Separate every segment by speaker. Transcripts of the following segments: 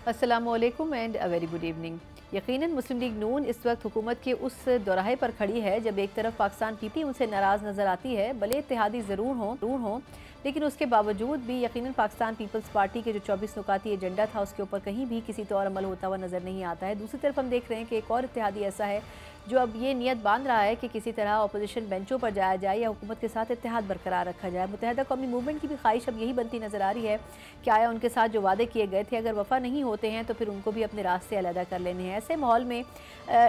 Speaker 1: अस्सलाम वालेकुम and a very good evening. यकीनन मुस्लिम लीग नून इस वक्त हुकूमत के उस दोराहे पर खड़ी है जब एक तरफ पाकिस्तान पीपी उनसे नाराज़ नज़र आती है, भले इत्तेहादी ज़रूर हों लेकिन उसके बावजूद भी यकीनन पाकिस्तान पीपल्स पार्टी के जो 24 नुकाती एजेंडा था उसके ऊपर कहीं भी किसी तौर अमल होता हुआ नज़र नहीं आता है। दूसरी तरफ हम देख रहे हैं कि एक और इत्तेहादी ऐसा है जो अब ये नियत बांध रहा है कि किसी तरह अपोजिशन बेंचों पर जाया जाए या हुकूमत के साथ इत्तेहाद बरकरार रखा जाए। मुत्तहदा कौमी मूवमेंट की भी ख्वाहिश अब यही बनती नज़र आ रही है कि आया उनके साथ जो वादे किए गए थे अगर वफ़ा नहीं होते हैं तो फिर उनको भी अपने रास्ते अलहदा कर लेने हैं। ऐसे माहौल में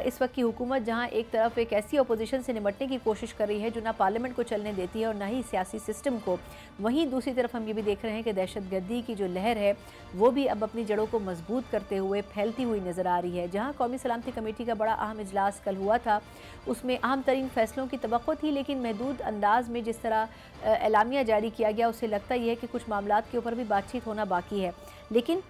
Speaker 1: इस वक्त की हुकूमत जहाँ एक तरफ एक ऐसी अपोजिशन से निपटने की कोशिश कर रही है जो ना पार्लियामेंट को चलने देती है और ना ही सियासी सिस्टम को, वहीं दूसरी तरफ हम ये भी देख रहे हैं कि दहशत गर्दी की जो लहर है वो भी अब अपनी जड़ों को मजबूत करते हुए फैलती हुई नज़र आ रही है। जहाँ कौमी सलामती कमेटी का बड़ा अहम इजलास कल हुआ था, उसमें अहम तरीन फैसलों की तवक्को थी, लेकिन महदूद अंदाज में जिस तरह एलामिया जारी किया गया उससे लगता यह है कि कुछ मामलात के ऊपर भी बातचीत होना बाकी है। लेकिन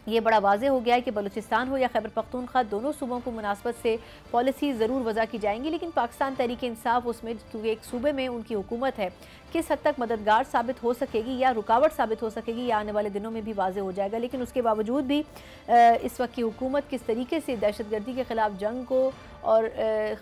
Speaker 1: ये बड़ा वाज़े हो गया है कि बलूचिस्तान हो या खैबर पख्तूनख्वा दोनों सूबों को मुनासबत से पॉलिसी ज़रूर वज़ा की जाएंगी, लेकिन पाकिस्तान तहरीक इंसाफ उसमें क्योंकि एक सूबे में उनकी हुकूमत है, किस हद तक मददगार साबित हो सकेगी या रुकावट साबित हो सकेगी या आने वाले दिनों में भी वाज़े हो जाएगा। लेकिन उसके बावजूद भी इस वक्त की हुकूमत किस तरीके से दहशत गर्दी के ख़िलाफ़ जंग को और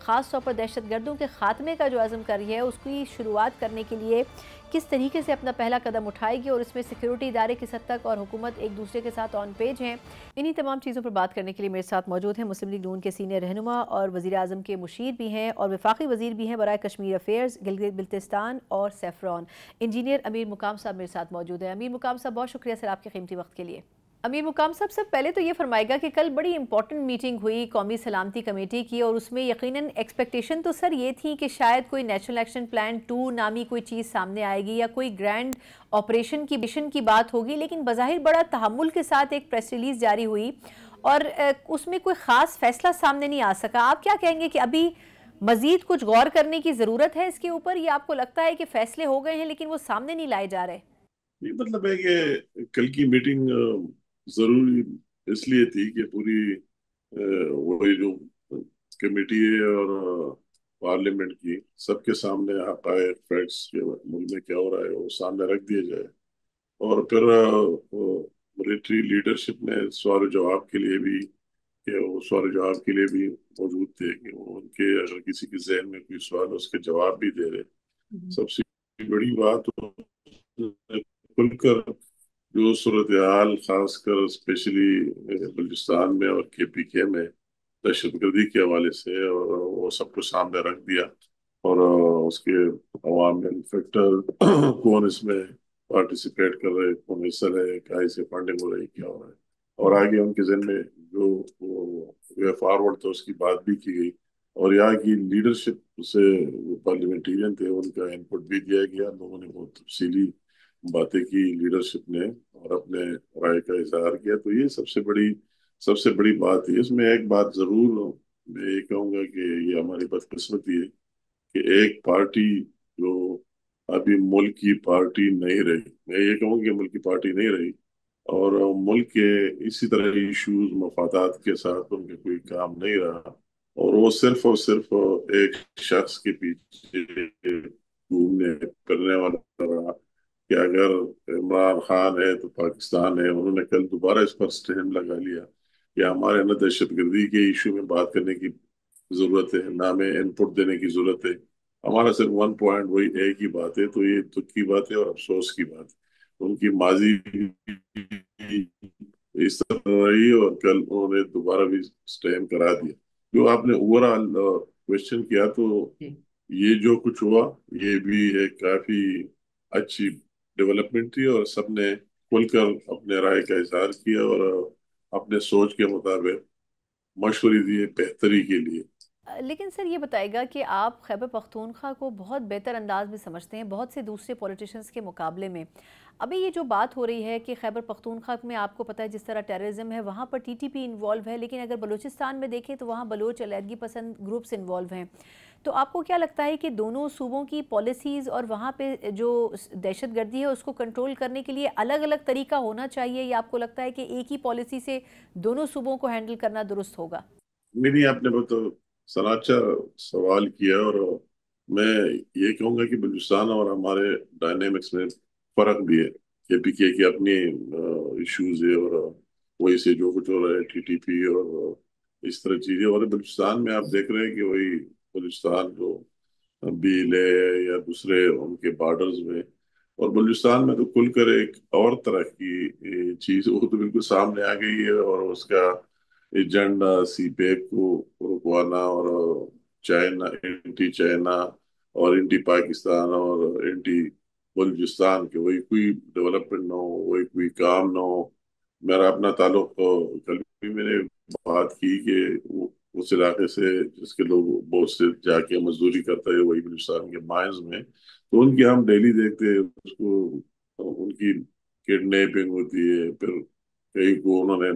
Speaker 1: ख़ास तौर पर दहशत गर्दों के ख़ात्मे का जो अज़म कर रही है उसकी शुरुआत करने के लिए किस तरीके से अपना पहला कदम उठाएगी और इसमें सिक्योरिटी इदारे किस हद तक और हुकूमत एक दूसरे के साथ ऑन पेज हैं। इन्हीं तमाम चीज़ों पर बात करने के लिए मेरे साथ मौजूद हैं मुस्लिम लीग नून के सीनियर रहनुमा और वज़ीर आज़म के मुशीर भी हैं और वफाकी वज़ीर भी हैं बराए कश्मीर अफेयर्स, गिलगित बिल्तिस्तान और सेफ्रॉन, इंजीनियर अमीर मुकाम साहब मेरे साथ मौजूद हैं। अमीर मुकाम साहब, बहुत शुक्रिया सर आपके कीमती वक्त के लिए। अमीर मुकाम साहब, सब पहले तो ये फरमाएगा कि कल बड़ी इंपॉर्टेंट मीटिंग हुई कौमी सलामती कमेटी की और उसमें यकीनन एक्सपेक्टेशन तो सर ये थी कि शायद कोई नेशनल एक्शन प्लान 2 नामी कोई चीज़ सामने आएगी या कोई ग्रैंड ऑपरेशन की मिशन की बात होगी, लेकिन बज़ाहिर बड़ा तहम्मुल के साथ एक प्रेस रिलीज़ जारी हुई और उसमें कोई ख़ास फैसला सामने नहीं आ सका। आप क्या कहेंगे कि अभी मज़ीद कुछ गौर करने की ज़रूरत है इसके ऊपर, या आपको लगता है कि फ़ैसले हो गए हैं लेकिन वो सामने नहीं लाए जा रहे?
Speaker 2: ये मतलब है कि कल की मीटिंग जरूरी इसलिए थी कि पूरी वही जो कमेटी है और पार्लियामेंट की सबके सामने हकायक फैक्ट्स के मुल्क में क्या हो रहा है वो सामने रख दिया जाए। और फिर मिलिट्री लीडरशिप ने सवाल जवाब के लिए भी कि वो सवाल जवाब के लिए भी मौजूद थे कि वो उनके अगर किसी के जहन में कोई सवाल है उसके जवाब भी दे रहे। सबसे बड़ी बात तो खुलकर जो सूरत हाल खासकर स्पेशली बलूचिस्तान में और केपीके में दहशतगर्दी के हवाले से और वो सब कुछ सामने रख दिया। और उसके अवामिल फैक्टर कौन इसमें पार्टिसिपेट कर रहे, कौन हिस्सा है, क्या इसे फंडिंग हो रही, क्या हो रहा है। और आगे उनके जहन में जो वे फॉरवर्ड था उसकी बात भी की गई। और यहाँ की लीडरशिप से जो पार्लियामेंटेरियन थे उनका इनपुट भी दिया गया। लोगों ने बहुत तफसीली बातें की लीडरशिप ने और अपने राय का इजहार किया। तो ये सबसे बड़ी बात है। इसमें एक बात जरूर मैं ये कहूंगा कि ये हमारी बदकिस्मती है कि एक पार्टी जो अभी मुल्क की पार्टी नहीं रही, मैं ये कहूँगा कि मुल्क की पार्टी नहीं रही और मुल्क के इसी तरह इश्यूज मफादात के साथ उनके कोई काम नहीं रहा और वो सिर्फ और सिर्फ एक शख्स के पीछे घूमने फिरने वाला रहा कि अगर इमरान खान है तो पाकिस्तान है। उन्होंने कल दोबारा इस पर स्टैंड लगा लिया कि हमारे ना दहशतगर्दी के इशू में बात करने की जरूरत है, ना हमें इनपुट देने की जरूरत है। हमारा सिर्फ वन पॉइंट वही एक ही बात है। तो ये दुख की बात है और अफसोस की बात है। उनकी माजी इस तरह रही और कल उन्होंने दोबारा भी स्टैंड करा दिया। जो आपने ओवरऑल क्वेश्चन किया, तो ये जो कुछ हुआ ये भी एक काफी अच्छी डेवलपमेंट थी और सबने खुलकर अपने राय का इजहार किया और अपने सोच के मुताबिक मशवरे दिए बेहतरी के लिए।
Speaker 1: लेकिन सर ये बताएगा कि आप खैबर पख्तूनख्वा को बहुत बेहतर अंदाज में समझते हैं बहुत से दूसरे पॉलिटिशियंस के मुकाबले में। अभी ये जो बात हो रही है कि खैबर पख्तूनख्वा में आपको पता है जिस तरह टेररिज्म है वहाँ पर टीटीपी इन्वॉल्व है, लेकिन अगर बलूचिस्तान में देखें तो वहाँ बलोच अलहदगी पसंद ग्रुप्स इन्वॉल्व हैं। तो आपको क्या लगता है कि दोनों सूबों की पॉलिसीज़ और वहाँ पे जो दहशत गर्दी है उसको कंट्रोल करने के लिए अलग अलग तरीका होना चाहिए, या आपको लगता है कि एक ही पॉलिसी से दोनों सूबों को हैंडल करना दुरुस्त होगा?
Speaker 2: मेरी आपने बहुत सनाचा सवाल किया और मैं ये कहूंगा कि बलूचिस्तान और हमारे डायनेमिक्स में फर्क भी है। केपीके की अपनी इश्यूज है और वही से जो कुछ हो रहा है, टीटीपी और इस तरह चीजें। और बलूचिस्तान में आप देख रहे हैं कि वही बलूचिस्तान जो बील है या दूसरे उनके बॉर्डर्स में, और बलूचिस्तान में तो खुलकर एक और तरह की चीज वो तो बिल्कुल सामने आ गई है, और उसका एजेंडा सी पैक को रुकवाना, और चाइना, एंटी चाइना और एंटी पाकिस्तान और एंटी बलूचिस्तान के, वही कोई डेवलपमेंट ना हो, वही कोई काम ना हो। मेरा अपना ताल्लुक कल भी मैंने बात की कि उस इलाके से जिसके लोग बहुत से जाके मजदूरी करते हैं वही बलूचिस्तान के माइंस में, तो उनकी हम डेली देखते हैं उसको, उनकी किडनैपिंग होती है, फिर कई को उन्होंने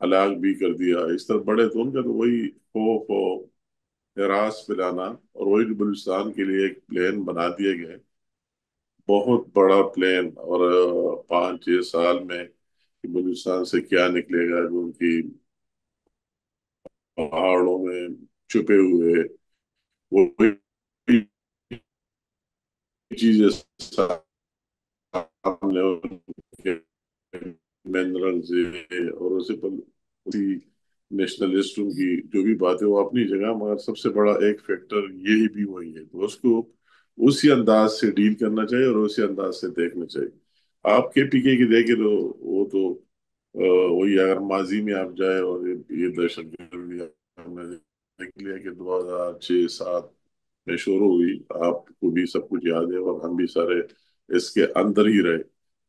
Speaker 2: हलाक भी कर दिया। इस तरह बड़े तो उनका तो वही खौफ और हरास फैलाना, और वही जो बलूचिस्तान के लिए एक प्लान बना दिया गया है, बहुत बड़ा प्लान। और 5-6 साल में कि बलूचिस्तान से क्या निकलेगा, जो उनकी पहाड़ों में छुपे हुए वो चीजें सामने, उनके मिनरल से और उसे उसी नेशनलिस्ट उनकी जो भी बात है वो अपनी जगह, मगर सबसे बड़ा एक फैक्टर यही भी वही है, तो उसको उसी अंदाज से डील करना चाहिए और उसी अंदाज से देखना चाहिए। आप केपीके की देखे तो वो तो वही, अगर माजी में आप जाए और ये दहशतगर्दी हमने देख लिया कि 2006-7 में शुरू हुई, आपको भी सब कुछ याद है और हम भी सारे इसके अंदर ही रहे।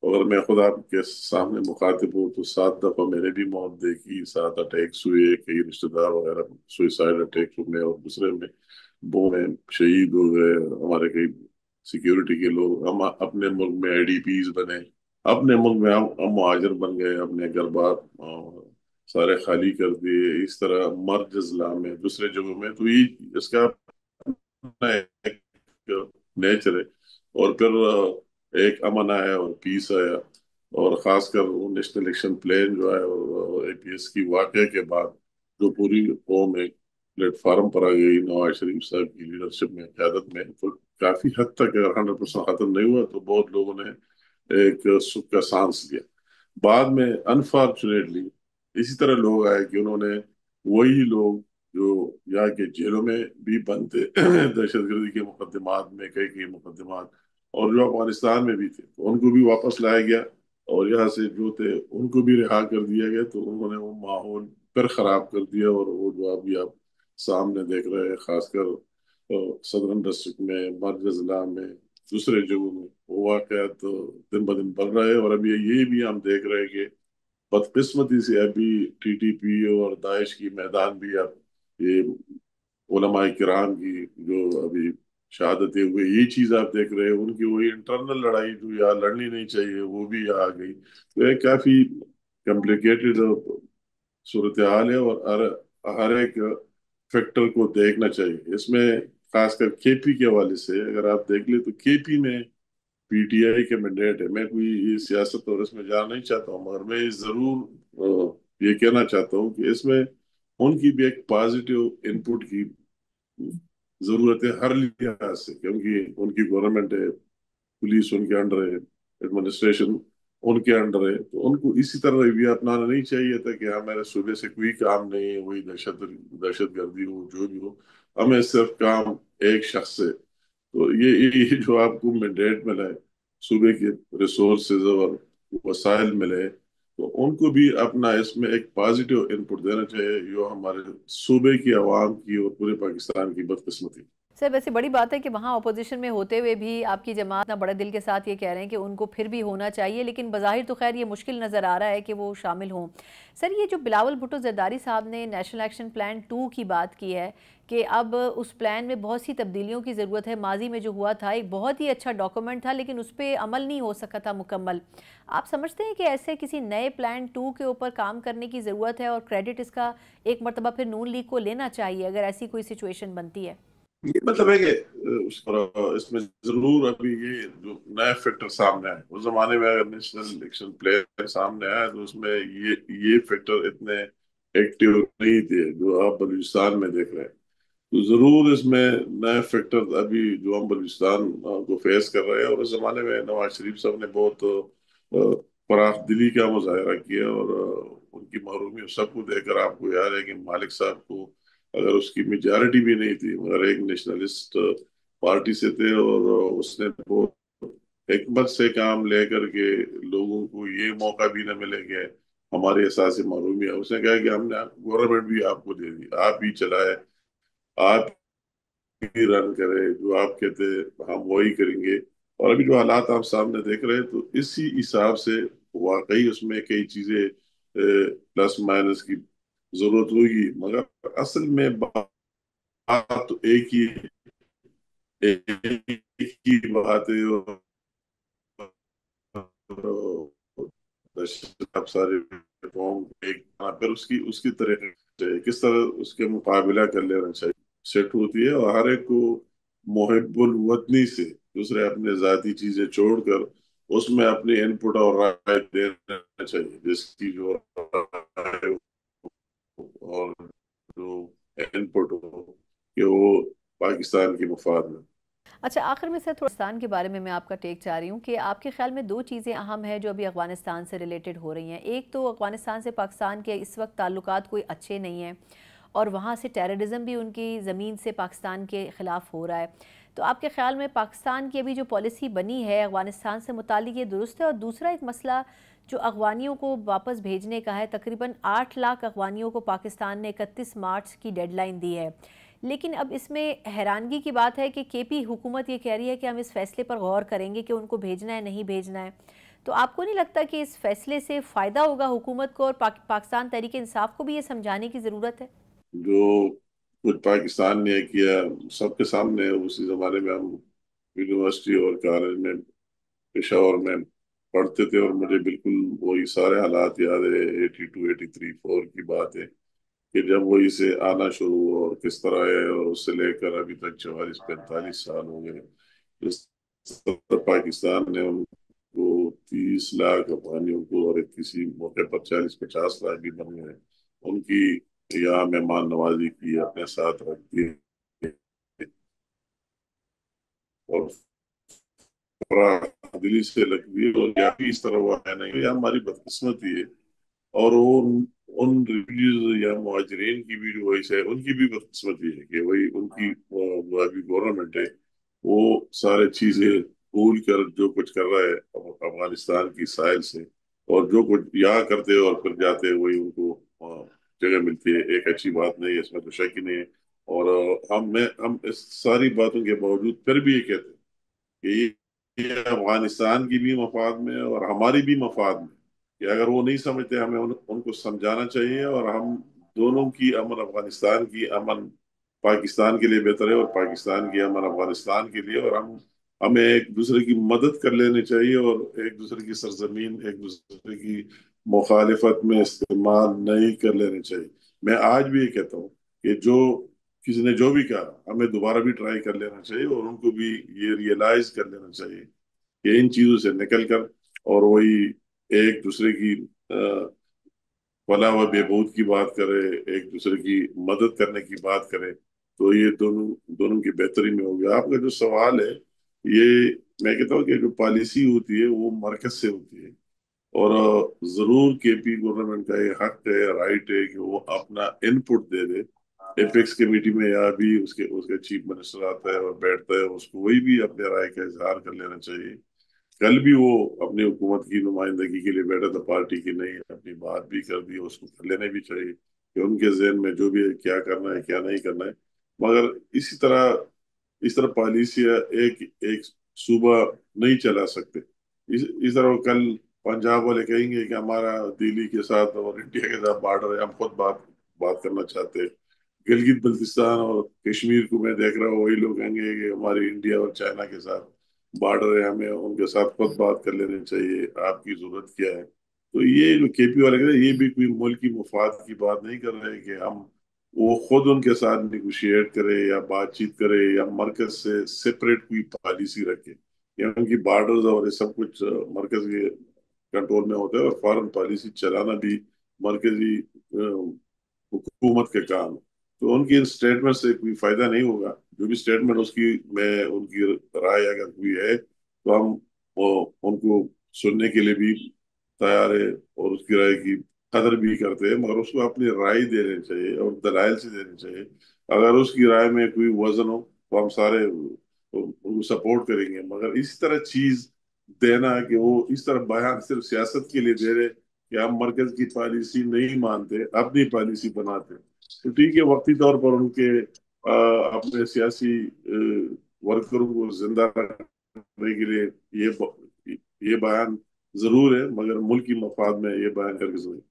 Speaker 2: अगर मैं खुद आपके सामने मुखातिब हूँ तो 7 दफा मैंने भी मौत देखी, 7 अटैक्स हुए, कई रिश्तेदार वगैरह सुइसाइड अटैक में और दूसरे में वो में शहीद हो गए हमारे कई सिक्योरिटी के लोग। हम अपने मुल्क में आईडीपीज बने, अपने मुल्क में हम मुहाजिर बन गए, अपने घर बार सारे खाली कर दिए। इस तरह मर्ज अजला में दूसरे जगहों में, तो ये इसका अपना एक नेचर है। और फिर एक अमन आया और पीस आया, और खासकर वो नेशनल इलेक्शन प्लान जो है और एपीएस की वाकये के बाद जो पूरी कौम एक प्लेटफार्म पर आ गई नवाज शरीफ साहब की लीडरशिप में, क्यादत में, तो काफी हद तक अगर 100% खत्म नहीं हुआ तो बहुत लोगों ने एक सुख का सांस लिया। बाद में अनफॉर्चुनेटली इसी तरह लोग आए कि उन्होंने, वही लोग जो यहाँ के जेलों में भी बंद थे दहशतगर्दी के मुकदमात में, कई कई मुकदमात, और जो अफगानिस्तान में भी थे, तो उनको भी वापस लाया गया, और यहाँ से जो थे उनको भी रिहा कर दिया गया। तो उन्होंने वो माहौल फिर खराब कर दिया, और वो जो अभी आप सामने देख रहे हैं, खासकर सदरन डिस्ट्रिक्ट में, मर्ग जिला में, दूसरे जगहों में वो वाकयात तो दिन ब दिन बढ़ रहे हैं। और अभी ये भी हम देख रहे हैं कि बदकिस्मती से अभी टीटीपी और दाइश की मैदान भी अब ये उलमाए किराम की जो अभी शहादतें हुई, ये चीज आप देख रहे हैं, उनकी वही इंटरनल लड़ाई जो यहाँ लड़नी नहीं चाहिए वो भी यहाँ आ गई। तो ये काफी कॉम्प्लिकेटेड सूरत हाल है, और हर एक फैक्टर को देखना चाहिए इसमें। खासकर केपी के हवाले से अगर आप देख ले तो केपी में पीटीआई के मैंडेट है। मैं कोई ये सियासत और इसमें जाना नहीं चाहता हूँ, मगर मैं जरूर ये कहना चाहता हूँ कि इसमें उनकी भी एक पॉजिटिव इनपुट की जरूरत है हर लिहाज से, क्योंकि उनकी गवर्नमेंट है, पुलिस उनके अंडर है, एडमिनिस्ट्रेशन उनके अंडर है, तो उनको इसी तरह रवैया अपनाना नहीं चाहिए था कि हमारे सूबे से कोई काम नहीं है, वही दहशत गर्दी हो जो भी हो, हमें सिर्फ काम एक शख्स से। तो ये जो आपको मैंडेट मिला है, सूबे के रिसोर्सेज और वसाइल मिले, तो उनको भी अपना इसमें एक पॉजिटिव इनपुट देना चाहिए, जो हमारे सूबे की आवाम की और पूरे पाकिस्तान की बदकिस्मती।
Speaker 1: सर वैसे बड़ी बात है कि वहाँ अपोजिशन में होते हुए भी आपकी जमात ना बड़े दिल के साथ ये कह रहे हैं कि उनको फिर भी होना चाहिए, लेकिन बज़ाहिर तो खैर ये मुश्किल नज़र आ रहा है कि वो शामिल हों। सर ये जो बिलावल भुट्टो ज़रदारी साहब ने नेशनल एक्शन प्लान 2 की बात की है कि अब उस प्लान में बहुत सी तब्दीलियों की ज़रूरत है, माजी में जो हुआ था एक बहुत ही अच्छा डॉक्यूमेंट था लेकिन उस पर अमल नहीं हो सका था मुकम्मल। आप समझते हैं कि ऐसे किसी नए प्लान 2 के ऊपर काम करने की ज़रूरत है और क्रेडिट इसका एक मरतबा फिर नून लीग को लेना चाहिए अगर ऐसी कोई सिचुएशन बनती है?
Speaker 2: ये मतलब है कि इसमें जरूर अभी ये जो नया फैक्टर सामने आए, उस जमाने में अगर नेशनल इलेक्शन प्लान सामने आया तो उसमें ये फैक्टर इतने एक्टिव नहीं थे जो आप बलूचिस्तान में देख रहे हैं। तो जरूर इसमें नए फैक्टर अभी जो हम बलूचिस्तान को फेस कर रहे हैं, और उस जमाने में नवाज शरीफ साहब ने बहुत फराख दिली का मुजाहरा किया, और उनकी महरूमी सबको देखकर आपको याद है कि मालिक साहब को अगर उसकी मेजॉरिटी भी नहीं थी मगर एक नेशनलिस्ट पार्टी से थे, और उसने बहुत हिकमत से काम लेकर के लोगों को ये मौका भी न मिले कि हमारे एहसास महरूमी है, उसने कहा कि हमने गवर्नमेंट भी आपको दे दी, आप ही चलाए, आप ही रन करे, जो आप कहते हम वही करेंगे। और अभी जो हालात आप सामने देख रहे हैं तो इसी हिसाब से वाकई उसमें कई चीजें प्लस माइनस की जरूरत होगी, मगर असल में बात तो एक ही बात है। आप सारे फॉर्म एक फिर उसकी उसकी तरह से किस तरह उसके मुकाबला कर लेना चाहिए सेट होती है, और हर एक को मोहिब्बुल वतनी से दूसरे अपने जाती चीजें छोड़कर उसमें अपनी इनपुट और राय देना चाहिए, जिसकी जो राय और जो इनपुट हो कि वो पाकिस्तान के मुफाद में।
Speaker 1: अच्छा, आखिर में सर पाकिस्तान के बारे में मैं आपका टेक चाह रही हूँ कि आपके ख्याल में दो चीज़ें अहम हैं जो अभी अफ़गानिस्तान से रिलेटेड हो रही हैं। एक तो अफ़गानिस्तान से पाकिस्तान के इस वक्त ताल्लुकात कोई अच्छे नहीं हैं और वहाँ से टेररिज्म भी उनकी ज़मीन से पाकिस्तान के ख़िलाफ़ हो रहा है। तो आपके ख्याल में पाकिस्तान की अभी जो पॉलिसी बनी है अफ़गानिस्तान से मुतालिक ये दुरुस्त है? और दूसरा एक मसला जो अफ़गानियों को वापस भेजने का है, तकरीबन 8 लाख अफ़गानियों को पाकिस्तान ने 31 मार्च की डेडलाइन दी है, लेकिन अब इसमें हैरानगी की बात है कि केपी हुकूमत ये कह रही है कि हम इस फैसले पर गौर करेंगे कि उनको भेजना है नहीं भेजना है। तो आपको नहीं लगता कि इस फैसले से फ़ायदा होगा हुकूमत को और पाकिस्तान तहरीक इंसाफ को भी ये समझाने की ज़रूरत है?
Speaker 2: जो कुछ पाकिस्तान ने किया सबके सामने, उसी जमाने में हम यूनिवर्सिटी और कॉलेज में पेशावर में पढ़ते थे, और मुझे बिल्कुल वही सारे हालात याद है। 82 83 4 की बात है कि जब वही से आना शुरू हुआ और किस तरह है, और उससे लेकर अभी तक 44 45 साल हो गए। इस तरह पाकिस्तान ने उनको 30 लाख अफगानियों को, और किसी मौके पर 40 50 लाख भी बन गए, उनकी यहाँ मेहमान नवाजी की, अपने साथ रखती है, और दिल्ली से लगी, और यहाँ भी इस तरह हुआ है नहीं, ये हमारी बदकिस्मती है। और वो उन रिफ्यूजीज या मुहाजिरीन की भी जो वैसे है उनकी भी बदकिस्मती है कि वही उनकी वो अभी गवर्नमेंट है, वो सारे चीजें भूल कर जो कुछ कर रहा है अफगानिस्तान की साइल से, और जो कुछ यहाँ करते हैं और फिर जाते हैं वही उनको जगह मिलती है। एक अच्छी बात नहीं है, इसमें तो शक ही नहीं है। और हम इस सारी बातों के बावजूद फिर भी ये कहते हैं कि ये अफगानिस्तान की भी मफाद में है और हमारी भी मफाद में, कि अगर वो नहीं समझते हमें उनको समझाना चाहिए, और हम दोनों की अमन, अफगानिस्तान की अमन पाकिस्तान के लिए बेहतर है और पाकिस्तान की अमन अफगानिस्तान के लिए, और हम हमें एक दूसरे की मदद कर लेनी चाहिए, और एक दूसरे की सरजमीन, एक दूसरे की मुखालिफत में इस्तेमाल नहीं कर लेनी चाहिए। मैं आज भी ये कहता हूँ कि जो किसी ने जो भी कहा हमें दोबारा भी ट्राई कर लेना चाहिए, और उनको भी ये रियलाइज कर लेना चाहिए कि इन चीजों से निकल कर और वही एक दूसरे की भला व बेबूद की बात करे, एक दूसरे की मदद करने की बात करे, तो ये दोनों दोनों की बेहतरी में हो गया। आपका जो सवाल है, ये मैं कहता हूँ कि जो पॉलिसी होती है वो मरकज से होती है, और जरूर केपी गवर्नमेंट का ये हक है, राइट है कि वो अपना इनपुट दे दे। एपेक्स कमेटी में या भी उसके उसके चीफ मिनिस्टर आता है और बैठता है, उसको वही भी अपने राय का इजहार कर लेना चाहिए। कल भी वो अपनी हुकूमत की नुमाइंदगी के लिए बैठा था, पार्टी की नहीं, अपनी बात भी कर दी, उसको कर लेने भी चाहिए कि उनके जहन में जो भी है क्या करना है क्या नहीं करना है। मगर इस तरह पॉलिसियां एक एक सूबा नहीं चला सकते। इस तरह कल पंजाब वाले कहेंगे कि हमारा दिल्ली के साथ और इंडिया के साथ बॉर्डर है, हम खुद बात बात करना चाहते हैं। गिलगित बल्तिस्तान और कश्मीर को मैं देख रहा हूँ, वही लोग कहेंगे कि हमारी इंडिया और चाइना के साथ बॉर्डर है, हमें उनके साथ खुद बात कर लेनी चाहिए, आपकी जरूरत क्या है। तो ये जो केपी वाले कह रहे हैं, ये भी कोई मुल्क की मुफाद की बात नहीं कर रहे कि हम वो खुद उनके साथ निगोशिएट करे या बातचीत करे या मरकज से सेपरेट कोई पॉलिसी रखे, या उनकी बॉर्डर्स और ये सब कुछ मरकज के कंट्रोल में होता है, और फॉरेन पॉलिसी चलाना भी मरकजी हुकूमत के काम है। तो उनकी इन स्टेटमेंट से कोई फायदा नहीं होगा। जो भी स्टेटमेंट उसकी में उनकी राय अगर हुई है तो हम उनको सुनने के लिए भी तैयार है और उसकी राय की कदर भी करते हैं, मगर उसको अपनी राय देनी चाहिए और दलाइल से देनी चाहिए। अगर उसकी राय में कोई वजन हो तो हम सारे उनको सपोर्ट करेंगे, मगर इस तरह चीज देना कि वो इस तरह बयान सिर्फ सियासत के लिए दे रहे कि हम मरकज की पॉलिसी नहीं मानते, अपनी पॉलिसी बनाते, तो ठीक है, वक्ती तौर पर उनके अपने सियासी वर्करों को जिंदा रखने के लिए ये बयान जरूर है, मगर मुल्क की मफाद में ये बयान करके जरूर।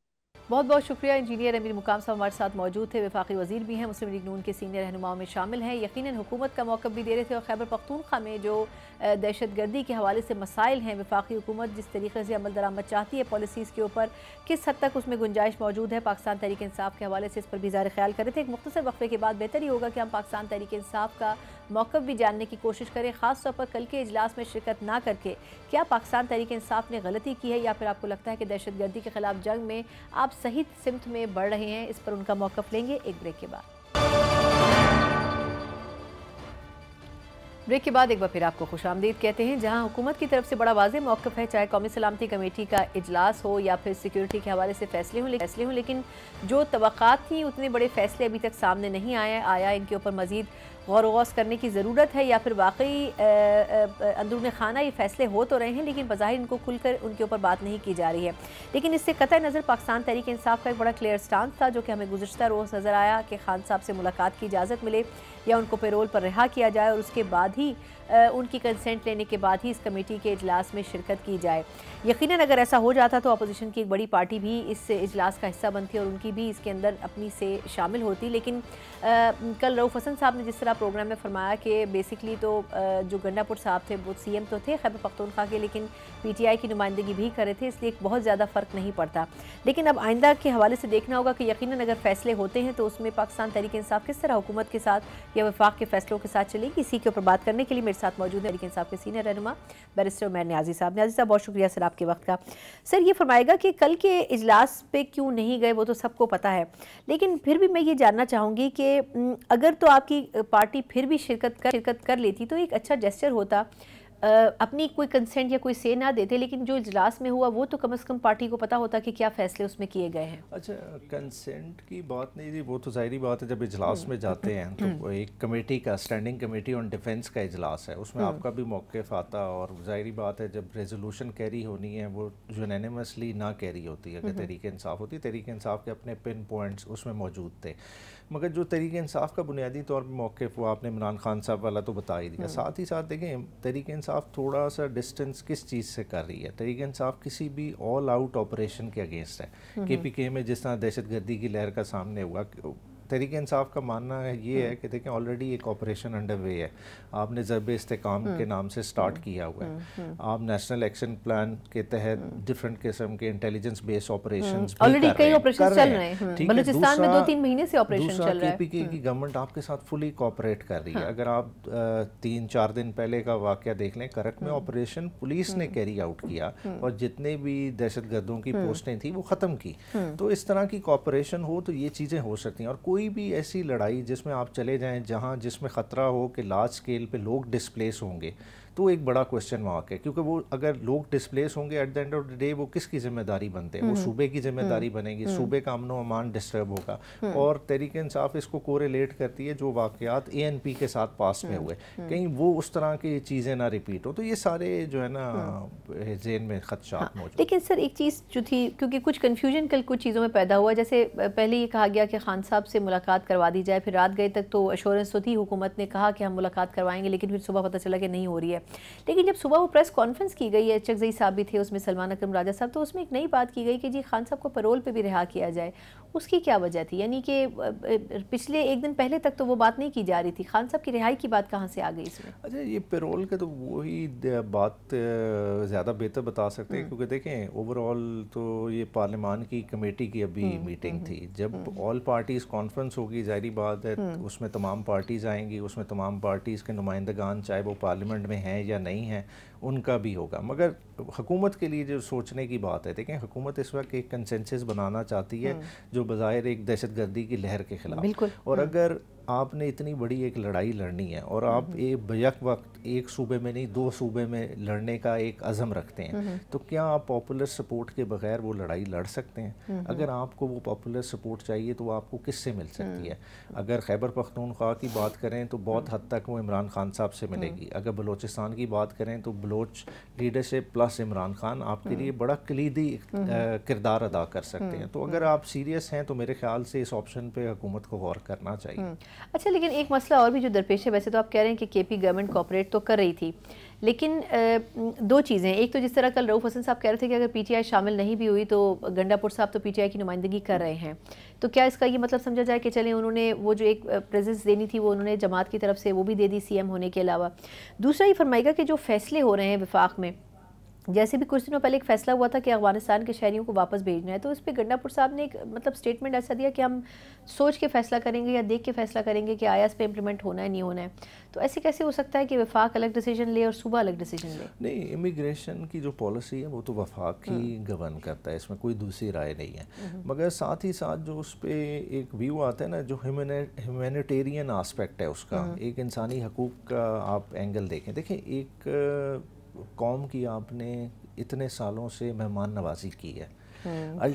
Speaker 1: बहुत बहुत शुक्रिया। इंजीनियर अमीर मुकाम साहब हमारे साथ मौजूद थे, वफाकी वजीर भी हैं, मुस्लिम लीग नून के सीनियर रहनुमाओं में शामिल हैं, यकीनन हुकूमत का मौक़िफ़ भी दे रहे थे। और खैबर पख्तूनख्वा में जो दहशत गर्दी के हवाले से मसाइल हैं, वफाकी हुकूमत जिस तरीके से अमल दरामद चाहती है पॉलिसीज़ के ऊपर, किस हद तक उसमें गुंजाइश मौजूद है, पाकिस्तान तहरीक इंसाफ के हवाले से इस पर भी ज़ाहिर ख्याल कर रहे थे। एक मुख्तसर वक्फे के बाद बेहतर ही होगा कि हम पाकिस्तान तहरीक इंसाफ का मौक़िफ़ भी जानने की कोशिश करें, ख़ास तौर पर कल के इजलास में शिरकत ना करके क्या पाकिस्तान तहरीक इंसाफ ने गलती की है, या फिर आपको लगता है कि दहशत गर्दी के खिलाफ जंग में आप सही सिमत में बढ़ रहे हैं। इस पर उनका मौक़िफ़ लेंगे एक ब्रेक के बाद। ब्रेक के बाद एक बार फिर आपको खुशामदीद कहते हैं। जहां हुकूमत की तरफ से बड़ा वाज़ेह मौक़िफ़ है, चाहे कौमी सलामती कमेटी का इजलास हो या फिर सिक्योरिटी के हवाले से फैसले हों, लेकिन जो तवक्कात थी उतने बड़े फैसले अभी तक सामने नहीं आया इनके ऊपर मज़ीद गौर गौस करने की ज़रूरत है, या फिर वाकई अंदरूनी खाना ये फैसले हो तो रहे हैं लेकिन बज़ाहिर इनको खुलकर उनके ऊपर बात नहीं की जा रही है। लेकिन इससे कतई नज़र पाकिस्तान तहरीक इंसाफ का एक बड़ा क्लियर स्टांस था, जो कि हमें गुज़श्ता रोज़ नज़र आया कि खान साहब से मुलाकात की इजाज़त मिले या उनको पेरोल पर रिहा किया जाए और उसके बाद ही उनकी कंसेंट लेने के बाद ही इस कमेटी के इजलास में शिरकत की जाए। यकीनन अगर ऐसा हो जाता तो अपोजिशन की एक बड़ी पार्टी भी इस इजलास का हिस्सा बनती और उनकी भी इसके अंदर अपनी से शामिल होती। लेकिन कल रऊफ़ हसन साहब ने जिस तरह प्रोग्राम में फरमाया कि बेसिकली तो जो गंडापुर साहब थे वो CM तो थे खैबर पख्तूनख्वा के, लेकिन PTI की नुमाइंदगी भी कर रहे थे, इसलिए बहुत ज़्यादा फ़र्क नहीं पड़ता। लेकिन अब आइंदा के हवाले से देखना होगा कि यकीनन अगर फैसले होते हैं तो उसमें पाकिस्तान तहरीक इंसाफ किस तरह हुकूमत के साथ या वफाक के फैसलों के साथ चलेगी। इसी के ऊपर बात करने के लिए मेरे साथ मौजूद है तहरीक इंसाफ के सीनियर रहनुमा बैरिस्टर उमैर न्याज़ी साहब। न्याज़ी साहब, बहुत शुक्रिया सर आपके वक्त का। सर, ये फरमाएगा कि कल के इजलास पे क्यों नहीं गए, वो तो सबको पता है, लेकिन फिर भी मैं ये जानना चाहूँगी कि अगर तो आपकी पार्टी फिर भी शिरकत कर लेती तो एक अच्छा जेस्चर होता। अपनी कोई कंसेंट या कोई से ना देते, लेकिन जो इजलास में हुआ वो तो कम से कम पार्टी को पता होता कि क्या फैसले उसमें किए गए हैं।
Speaker 3: अच्छा, कंसेंट की बात नहीं थी, वो तो ज़ाहिरी बात है, जब इजलास में जाते हैं तो एक कमेटी का स्टैंडिंग कमेटी ऑन डिफेंस का इजलास है, उसमें आपका भी मौक़िफ़ आता, और ज़ाहिरी बात है जब रेजोल्यूशन कैरी होनी है वो यूनानिमसली ना कैरी होती है। अगर तहरीक इंसाफ होती, तहरीक इंसाफ के अपने पिन पॉइंट्स उसमें मौजूद थे, मगर जो तहरीक इंसाफ का बुनियादी तौर पर मौक़िफ़ वो आपने इमरान खान साहब वाला तो बता ही दिया। साथ ही साथ देखें, तहरीक इंसाफ थोड़ा सा डिस्टेंस किस चीज़ से कर रही है। तहरीक इंसाफ किसी भी ऑल आउट ऑपरेशन के अगेंस्ट है। KPK में जिस तरह दहशत गर्दी की लहर का सामने हुआ, तहरीक इंसाफ का मानना है ये है कि देखें ऑलरेडी एक ऑपरेशन अंडर वे है, आपने ज़रब इस्तेकाम के नाम से स्टार्ट किया हुआ है, आप नेशनल एक्शन प्लान के तहत डिफरेंट किस्म के इंटेलिजेंस बेस्ड ऑपरेशंस
Speaker 1: ऑलरेडी कई ऑपरेशन चल रहे हैं, बलूचिस्तान में 2-3 महीने से ऑपरेशन चल रहा है।
Speaker 3: KPK की गवर्नमेंट आपके साथ फुली कोऑपरेट कर रही है। अगर आप 3-4 दिन पहले का वाक़या देख लें, करक में ऑपरेशन पुलिस ने कैरी आउट किया और जितने भी दहशत गर्दों की पोस्टें थी वो ख़त्म की। तो इस तरह की कोऑपरेशन हो तो ये चीज़ें हो सकती हैं। और कोई भी ऐसी लड़ाई जिसमें आप चले जाएं जहां जिसमें ख़तरा हो कि लार्ज स्केल पे लोग डिस्प्लेस होंगे, तो एक बड़ा क्वेश्चन मार्क है, क्योंकि वो अगर लोग डिस्प्लेस होंगे at the end of the day वो किसकी जिम्मेदारी बनते हैं? वो सूबे की जिम्मेदारी बनेगी, सूबे का अमन व अमान डिस्टर्ब होगा। और तहरीक इंसाफ इसको कोरिलेट करती है जो वाक़यात ANP के साथ पास में हुए, कहीं वो उस तरह की चीज़ें ना रिपीट हो। तो ये सारे जो है ना ज़हन में खदशात मौजूद।
Speaker 1: लेकिन सर एक चीज़ जो थी, क्योंकि कुछ कन्फ्यूजन कल कुछ चीज़ों में पैदा हुआ, जैसे पहले ये कहा गया कि खान साहब से मुलाकात करवा दी जाए, फिर रात गए तक तो अश्योरेंस तो थी, हुकूमत ने कहा कि हम मुलाकात करवाएंगे, लेकिन फिर सुबह पता चला कि नहीं हो रही है। लेकिन जब सुबह वो प्रेस कॉन्फ्रेंस की गई है, चकजई साहब भी थे उसमें, सलमान अकरम राजा साहब, तो उसमें एक नई बात की गई कि जी खान साहब को पैरोल पे भी रिहा किया जाए। उसकी क्या वजह थी? यानी कि पिछले एक दिन पहले तक तो वो बात नहीं की जा रही थी, खान साहब की रिहाई की बात कहाँ से आ गई इसमें?
Speaker 3: अच्छा, ये पैरोल के तो वही बात ज़्यादा बेहतर बता सकते हैं, क्योंकि देखें ओवरऑल तो ये पार्लियामान की कमेटी की अभी मीटिंग थी। जब ऑल पार्टीज़ कॉन्फ्रेंस होगी, ज़ाहिरी बात है उसमें तमाम पार्टीज़ आएंगी, उसमें तमाम पार्टीज़ के नुमाइंदगान चाहे वो पार्लियामेंट में हैं या नहीं हैं उनका भी होगा। मगर हुकूमत के लिए जो सोचने की बात है, देखें हुकूमत इस वक्त एक कंसेंसस बनाना चाहती है जो बज़ाहिर एक दहशत गर्दी की लहर के खिलाफ, और अगर آپ نے اتنی بڑی ایک لڑائی لڑنی ہے اور آپ بیک وقت ایک صوبے میں نہیں 2 صوبے میں لڑنے کا ایک عزم رکھتے ہیں تو کیا آپ پاپولر سپورٹ کے بغیر وہ لڑائی لڑ سکتے ہیں؟ اگر آپ کو وہ پاپولر سپورٹ چاہیے تو وہ آپ کو کس سے مل سکتی ہے؟ اگر خیبر پختونخوا کی بات کریں تو بہت حد تک وہ عمران خان صاحب سے ملے گی. اگر بلوچستان کی بات کریں تو بلوچ لیڈرشپ پلس عمران خان آپ کے لیے بڑا کلیدی کردار ادا کر سکتے ہیں. تو اگر آپ سیریس ہیں تو میرے خیال سے اس آپشن پہ حکومت کو غور کرنا چاہیے.
Speaker 1: اچھا لیکن ایک مسئلہ اور بھی جو درپیش ہے، ویسے تو آپ کہہ رہے ہیں کہ کے پی گورنمنٹ کوآپریٹ تو کر رہی تھی، لیکن 2 چیزیں، ایک تو جس طرح کل رؤف حسن صاحب کہہ رہے تھے کہ اگر پی ٹی آئی شامل نہیں بھی ہوئی تو گنڈا پور صاحب تو پی ٹی آئی کی نمائندگی کر رہے ہیں، تو کیا اس کا یہ مطلب سمجھا جائے کہ چلیں انہوں نے وہ جو ایک پریزنس دینی تھی وہ انہوں نے جماعت کی طرف سے وہ بھی دے دی سی ایم ہونے کے علاوہ؟ دوسرا یہ فرمائے گا کہ جو فیصلے ہو رہے ہیں وفاق میں، جیسے بھی کچھ دنوں پہلے ایک فیصلہ ہوا تھا کہ افغانستان کے شہریوں کو واپس بھیجنا ہے، تو اس پہ گنڈا پور صاحب نے ایک مطلب سٹیٹمنٹ ایسا دیا کہ ہم سوچ کے فیصلہ کریں گے یا دیکھ کے فیصلہ کریں گے کہ آیا اس پہ امپلیمنٹ ہونا ہے نہیں ہونا ہے. تو ایسے کیسے ہو سکتا ہے کہ وفاق الگ ڈیسیجن لے اور صوبہ الگ ڈیسیجن لے؟
Speaker 3: نہیں، امیگریشن کی جو پالیسی ہے وہ تو وفاق ہی گورن کرتا ہے، اس میں کوئی دوسری رائے نہیں ہے. مگر ساتھ ہی ساتھ جو اس پہ ایک ویو آتا ہے نا، جو ہیومینیٹیرین آسپیکٹ ہے اس کا، ایک انسانی حقوق کا آپ اینگل دیکھیں ایک قوم کی آپ نے اتنے سالوں سے مہمان نوازی کی ہے،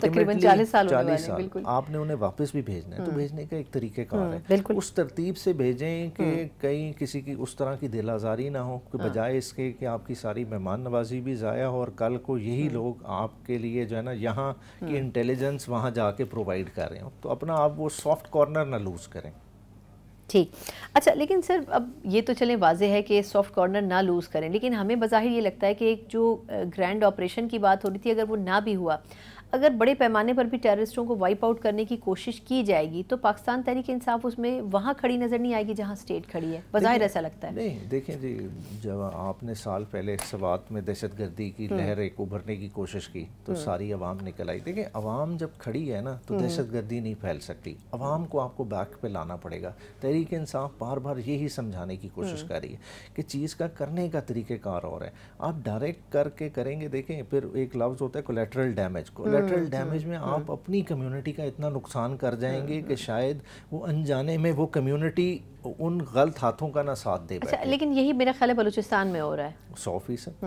Speaker 1: تقریباً 40 سال
Speaker 3: آپ نے انہیں واپس بھی بھیجنا ہے تو بھیجنے کا ایک طریقہ کار ہے، اس ترتیب سے بھیجیں کہ کہیں کسی کی اس طرح کی دل آزاری نہ ہو، کہ بجائے اس کے کہ آپ کی ساری مہمان نوازی بھی ضائع ہو اور کل کو یہی لوگ آپ کے لیے جو ہے نا یہاں کی انٹیلیجنس وہاں جا کے پرووائڈ کر رہے ہوں، تو اپنا آپ وہ سافٹ کارنر نہ لوز کریں.
Speaker 1: ٹھیک. اچھا لیکن سر اب یہ تو چلیں واضح ہے کہ سافٹ کارنر نہ لوز کریں، لیکن ہمیں بظاہر یہ لگتا ہے کہ ایک جو گرینڈ آپریشن کی بات ہو رہی تھی اگر وہ نہ بھی ہوا، اگر بڑے پیمانے پر بھی ٹیررسٹوں کو وائپ آؤٹ کرنے کی کوشش کی جائے گی تو پاکستان تحریک انصاف اس میں وہاں کھڑی نظر نہیں آئے گی جہاں سٹیٹ کھڑی ہے، بظاہر ایسا لگتا ہے.
Speaker 3: نہیں دیکھیں جی، جب آپ نے سال پہلے سوات میں دہشت گردی کی لہر ایک ابھرنے کی کوشش کی تو ساری عوام نکل آئی. دیکھیں عوام جب کھڑی ہے نا تو دہشت گردی نہیں پھیل سکتی، عوام کو آپ کو بیک پہ لانا پڑے گا. تحریک انصاف بار بار یہی سمجھانے کی کوشش کر رہی ہے کہ چیز کا کرنے کا طریقہ کار اور ہے. آپ ڈائریکٹ کر کے کریں گے، دیکھیں پھر ایک لفظ ہوتا ہے کولیٹرل ڈیمیج. کولیٹرل ڈیمیج میں آپ اپنی کمیونٹی کا اتنا نقصان کر جائیں گے کہ شاید وہ انجانے میں وہ کمیونٹی ان غلط ہاتھوں کا نہ ساتھ دے پائے.
Speaker 1: لیکن یہی میرا خیال ہے بلوچستان میں ہو رہا ہے
Speaker 3: 100%.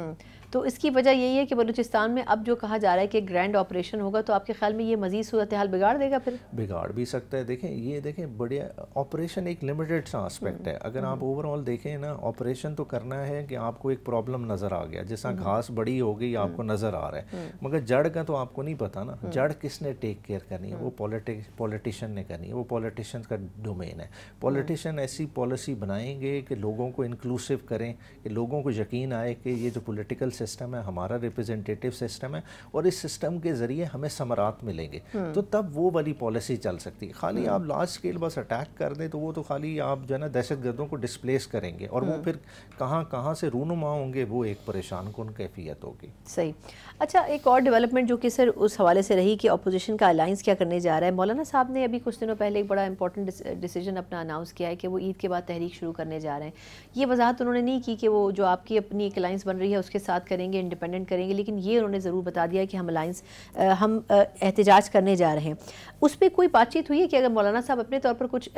Speaker 1: تو اس کی وجہ یہی ہے کہ بلوچستان میں اب جو کہا جا رہا ہے کہ گرینڈ آپریشن ہوگا تو آپ کے خیال میں یہ مزید صورتحال بگاڑ دے گا؟ پھر
Speaker 3: بگاڑ بھی سکتا ہے. دیکھیں بڑے آپریشن ایک لمیٹڈ سا آسپیکٹ ہے. اگر آپ اوور آل دیکھیں نا، آپریشن تو کرنا ہے کہ آپ کو ایک پرابلم نظر آ گیا، جیسا گھاس بڑی ہو گئی آپ کو نظر آ رہا ہے، مگر جڑ کا تو آپ کو نہیں پتا نا. جڑ کس نے ٹیک کیئر کرنی ہے؟ وہ پولیٹیشین نے کرنی ہے، وہ پولیٹیشین کا ڈومین ہے. پولیٹیشین ایسی پالیسی بنائیں گے کہ لوگوں کو انکلوسیو کریں، کہ لوگوں کو یقین آئے کہ یہ جو پولیٹیکل سسٹم ہے ہمارا ریپرزینٹیٹیو سسٹم ہے اور اس سسٹم کے ذریعے ہمیں ثمرات ملیں گے، تو تب وہ والی پالیسی چل سکتی ہے. خالی آپ لارج اسکیل بس اٹیک کر دیں تو وہ تو خالی آپ جو ہے نا دہشت گردوں کو ڈسپلیس کریں گے اور وہ پھر کہاں سے رونما ہوں گے، وہ ایک پریشان کن کیفیت ہوگی.
Speaker 1: صحیح. اچھا ایک اور ڈیولپمنٹ جو کہ سر اس حوالے سے رہی کہ اپوزیشن کا الائنس کیا کرنے جا رہا ہے. مولانا صاحب نے ابھی کچھ دنوں پہلے ایک بڑا امپورٹنٹ ڈیسیجن اپنا اناؤنس کیا ہے کہ وہ عید کے بعد تحریک شروع کرنے جا رہے ہیں. یہ وضاحت انہوں نے نہیں کی کہ وہ جو آپ کی اپنی ایک الائنس بن رہی ہے اس کے ساتھ کریں گے، انڈیپینڈنٹ کریں گے، لیکن یہ انہوں نے ضرور بتا دیا کہ ہم احتجاج کرنے جا رہے ہیں. اس پہ کوئی بات چیت ہوئی ہے کہ اگر مولانا صاحب اپنے طور پر کچھ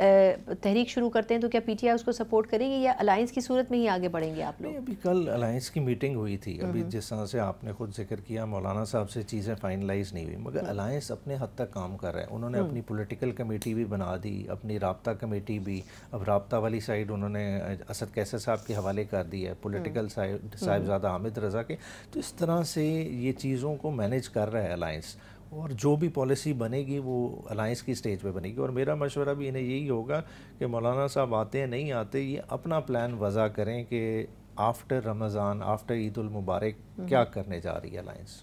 Speaker 1: تحریک شروع کرتے ہیں تو کیا پی ٹی آئی اس کو سپورٹ کریں گے یا الائنس کی صورت میں ہی آگے بڑھیں گے آپ لوگ؟
Speaker 3: ابھی کل الائنس کی میٹنگ ہوئی تھی، ابھی جس طرح سے آپ نے خود ذکر کیا مولانا صاحب سے چیزیں فائنلائز نہیں ہوئی، مگر الائنس اپنے حد تک کام کر رہا ہے. انہوں نے اپنی پولیٹیکل کمیٹی بھی بنا دی، اپنی رابطہ کمیٹی بھی. اب رابطہ والی سائڈ انہوں نے اسد کیسر صاحب کے حوالے کر دی ہے، پولیٹیکل سائڈ صاحبزادہ حامد رضا کے. تو اس طرح سے یہ چیزوں کو مینیج کر رہا ہے الائنس، اور جو بھی پالیسی بنے گی وہ الائنس کی سٹیج پہ بنے گی. اور میرا مشورہ بھی انہیں یہی ہوگا کہ مولانا صاحب آتے ہیں نہیں آتے، یہ اپنا پلان وضع کریں کہ آفٹر رمضان، آفٹر عید المبارک کیا کرنے جا رہی ہے الائنس.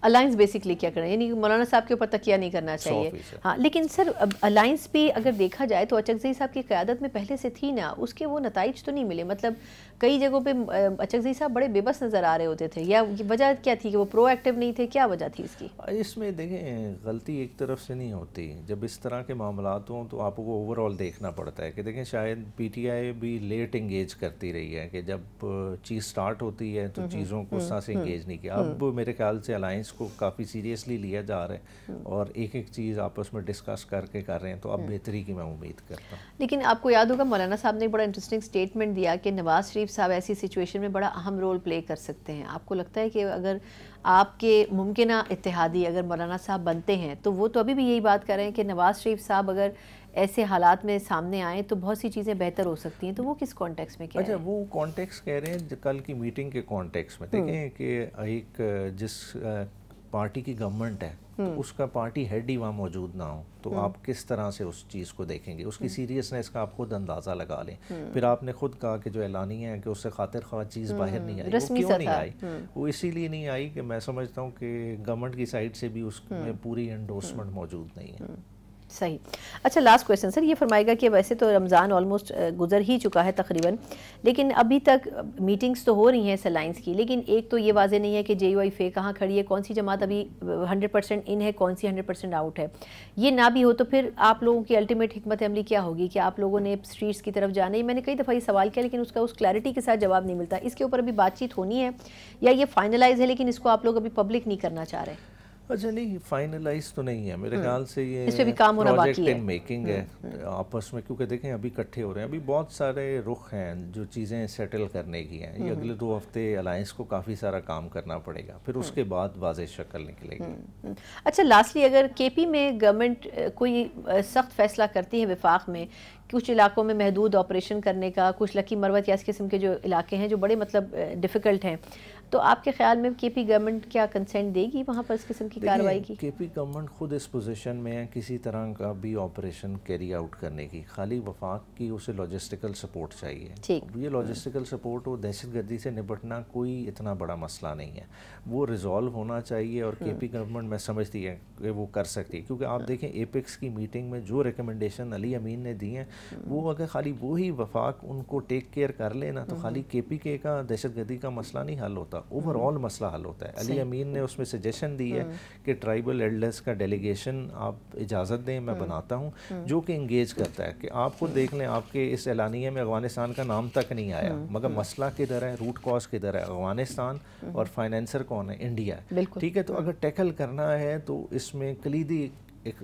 Speaker 1: الائنس بیسکلی کیا کرنا ہے، یعنی مولانا صاحب کے اوپر تکیہ نہیں کرنا چاہیے. ہاں لیکن سر الائنس بھی اگر دیکھا جائے تو اچکزئی صاحب کی قیادت میں پہلے سے تھی نا، اس کے وہ نتائج تو نہیں ملے. مطلب کئی جگہوں پہ اچکزئی صاحب بڑے بے بس نظر آ رہے ہوتے تھے، یا وجہ کیا تھی کہ وہ پرو ایکٹیو نہیں تھے؟ کیا وجہ تھی اس کی؟
Speaker 3: اس میں دیکھیں غلطی ایک طرف سے نہیں ہوتی. جب اس طرح کے معاملات ہوں تو آپ کو اوور آل دیکھنا پڑتا ہے کہ دیکھیں شاید پی ٹی آئی بھی لیٹ انگیج کرتی رہی ہے، کہ جب چیز سٹارٹ ہوتی ہے تو چیزوں کو طرح سے انگیج نہیں کیا. اب میرے خیال سے الائنس کو کافی سیریسلی لیا جا رہا ہے اور ایک ایک چیز آپس میں ڈسکس کر کے کر رہے ہیں, تو اب بہتری کی میں امید کرتا ہوں.
Speaker 1: لیکن آپ کو یاد ہوگا مولانا صاحب نے بڑا انٹرسٹنگ سٹیٹمنٹ دیا کہ نواز شریف صاحب ایسی سچویشن میں بڑا اہم رول پلے کر سکتے ہیں. آپ کو لگتا ہے کہ اگر آپ کے ممکنہ اتحادی اگر مولانا صاحب بنتے ہیں تو وہ تو ابھی بھی یہی بات کر رہے ہیں کہ نواز شریف صاحب اگر ایسے حالات میں سامنے آئیں تو بہت سی چیزیں بہتر ہو سکتی ہیں, تو وہ کس کانٹیکس میں کہہ رہے ہیں؟
Speaker 3: وہ کانٹیکس کہہ رہے ہیں کل کی میٹنگ کے کانٹیکس میں. دیکھیں کہ ایک جس پارٹی کی گورنمنٹ ہے تو اس کا پارٹی ہیڈ ہی وہاں موجود نہ ہو تو آپ کس طرح سے اس چیز کو دیکھیں گے, اس کی سیریسنس کا آپ خود اندازہ لگا لیں. پھر آپ نے خود کہا کہ جو اعلانیہ ہے کہ اس سے خاطر خواہ چیز باہر نہیں آئی, وہ کیوں نہیں آئی؟ وہ اسی لیے نہیں آئی کہ میں سمجھتا ہوں کہ گورنمنٹ کی سائڈ سے بھی اس میں پوری انڈورسمنٹ موجود نہیں ہے.
Speaker 1: صحیح. اچھا لاسٹ کویسچن سر, یہ فرمائے گا کہ ویسے تو رمضان آلموسٹ گزر ہی چکا ہے تقریباً, لیکن ابھی تک میٹنگز تو ہو رہی ہیں اس الائنس کی, لیکن ایک تو یہ واضح نہیں ہے کہ جے یو آئی فے کہاں کھڑی ہے, کون سی جماعت ابھی 100% ان ہے, کون سی 100% آؤٹ ہے. یہ نہ بھی ہو تو پھر آپ لوگوں کی الٹیمیٹ حکمت عملی کیا ہوگی کہ آپ لوگوں نے اسٹریٹس کی طرف جانا ہے؟ میں نے کئی دفعہ یہ سوال کیا لیکن اس کا اس کلیئرٹی کے ساتھ جواب نہیں ملتا. اس کے اوپر ابھی بات چیت ہونی ہے یا یہ فائنلائز ہے لیکن اس کو آپ لوگ ابھی پبلک نہیں کرنا چاہ رہے؟
Speaker 3: اچھا نہیں, فائنلائز تو نہیں ہے میرے خیال سے, یہ
Speaker 1: اس پہ بھی کام ہونا باقی ہے,
Speaker 3: پروجیکٹ ان میکنگ ہے آپس میں, کیونکہ دیکھیں ابھی اکٹھے ہو رہے ہیں, ابھی بہت سارے رخ ہیں جو چیزیں سیٹل کرنے کی ہیں. یہ اگلے 2 ہفتے الائنس کو کافی سارا کام کرنا پڑے گا, پھر اس کے بعد واضح شکل نکلے گی.
Speaker 1: اچھا لاسٹلی اگر کے پی میں گورنمنٹ کوئی سخت فیصلہ کرتی ہے وفاق میں کچھ علاقوں میں محدود آپریشن کرنے کا, کچھ لکی مروت یا اس قسم کے جو علاقے ہیں جو بڑے مطلب ڈیفیکلٹ ہیں, تو آپ کے خیال میں کے پی گورنمنٹ کیا کنسنٹ دے گی وہاں پر اس قسم کی کارروائی کی؟
Speaker 3: کے پی گورنمنٹ خود اس پوزیشن میں ہے کسی طرح کا بھی آپریشن کیری آؤٹ کرنے کی, خالی وفاق کی اسے لاجسٹیکل سپورٹ چاہیے. یہ لاجسٹیکل سپورٹ اور دہشت گردی سے نپٹنا کوئی اتنا بڑا مسئلہ نہیں ہے, وہ ریزالو ہونا چاہیے اور کے پی گورنمنٹ میں سمجھتی ہے کہ وہ کر سکتی ہے. کیونکہ آپ دیکھیں ایپیکس کی میٹنگ میں جو ریکمنڈیشن علی امین نے دی ہیں, وہ اگر خالی وہی وفاق ان کو ٹیک کیئر کر لینا تو خالی کے پی کے کا دہشت گردی کا مسئلہ نہیں حل ہوتا, اوور آل مسئلہ حل ہوتا ہے. علی امین نے اس میں سجیشن دی ہے کہ ٹرائبل ایلڈرز کا ڈیلیگیشن آپ اجازت دیں میں بناتا ہوں جو کہ انگیج کرتا ہے. کہ آپ خود دیکھ لیں آپ کے اس اعلانیے میں افغانستان کا نام تک نہیں آیا, مگر مسئلہ کدھر ہے, روٹ کاز کدھر ہے؟ افغانستان, اور فائنینسر کون ہے؟ انڈیا. ٹھیک ہے, تو اگر ٹیکل کرنا ہے تو اس میں کلیدی ایک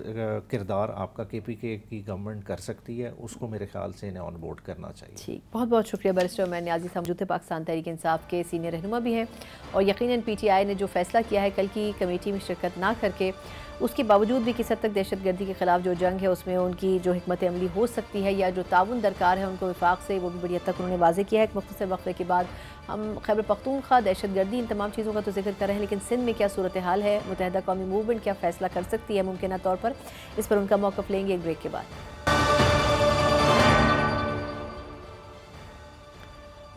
Speaker 3: کردار آپ کا کے پی کے کی گورنمنٹ کر سکتی ہے, اس کو میرے خیال سے انہیں آن بورڈ کرنا چاہیے.
Speaker 1: ٹھیک, بہت بہت شکریہ بیرسٹر عمیر نیازی صاحب, جو پاکستان تحریک انصاف کے سینئر رہنما بھی ہیں, اور یقیناً پی ٹی آئی نے جو فیصلہ کیا ہے کل کی کمیٹی میں شرکت نہ کر کے, اس کے باوجود بھی کس حد تک دہشت گردی کے خلاف جو جنگ ہے اس میں ان کی جو حکمت عملی ہو سکتی ہے یا جو تعاون درکار ہے ان کو وفاق سے, وہ بھی بڑی حد تک انہوں نے واضح کیا ہے. ایک مختصر وقفے کے بعد ہم خیبر پختونخوا, دہشت گردی, ان تمام چیزوں کا تو ذکر کر رہے ہیں, لیکن سندھ میں کیا صورتحال ہے, متحدہ قومی موومنٹ کیا فیصلہ کر سکتی ہے ممکنہ طور پر, اس پر ان کا موقف لیں گے ایک بریک کے بعد.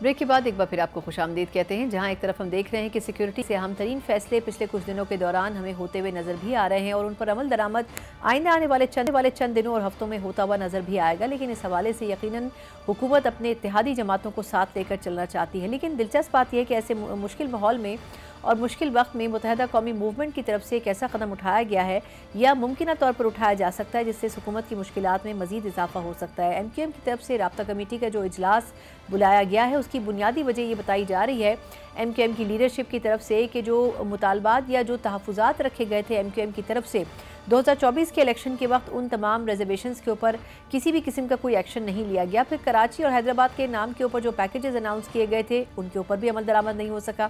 Speaker 1: بریک کے بعد ایک بار پھر آپ کو خوش آمدید کہتے ہیں, جہاں ایک طرف ہم دیکھ رہے ہیں کہ سیکیورٹی سے اہم ترین فیصلے پچھلے کچھ دنوں کے دوران ہمیں ہوتے ہوئے نظر بھی آ رہے ہیں اور ان پر عمل درآمد آئندہ آنے والے چند دنوں اور ہفتوں میں ہوتا ہوا نظر بھی آئے گا. لیکن اس حوالے سے یقیناً حکومت اپنے اتحادی جماعتوں کو ساتھ لے کر چلنا چاہتی ہے. لیکن دلچسپ بات یہ ہے کہ ایسے مشکل ماحول میں اور مشکل وقت میں متحدہ قومی موومنٹ کی طرف سے ایک ایسا قدم اٹھایا گیا ہے یا ممکنہ طور پر اٹھایا جا سکتا ہے جس سے حکومت کی مشکلات میں مزید اضافہ ہو سکتا ہے. ایم کیو ایم کی طرف سے رابطہ کمیٹی کا جو اجلاس بلایا گیا ہے اس کی بنیادی وجہ یہ بتائی جا رہی ہے ایم کیو ایم کی لیڈرشپ کی طرف سے کہ جو مطالبات یا جو تحفظات رکھے گئے تھے ایم کیو ایم کی طرف سے 2024 کے الیکشن کے وقت, ان تمام ریزرویشنز کے اوپر کسی بھی قسم کا کوئی ایکشن نہیں لیا گیا. پھر کراچی اور حیدرآباد کے نام کے اوپر جو پیکیجز اناؤنس کیے گئے تھے ان کے اوپر بھی عمل درآمد نہیں ہو سکا.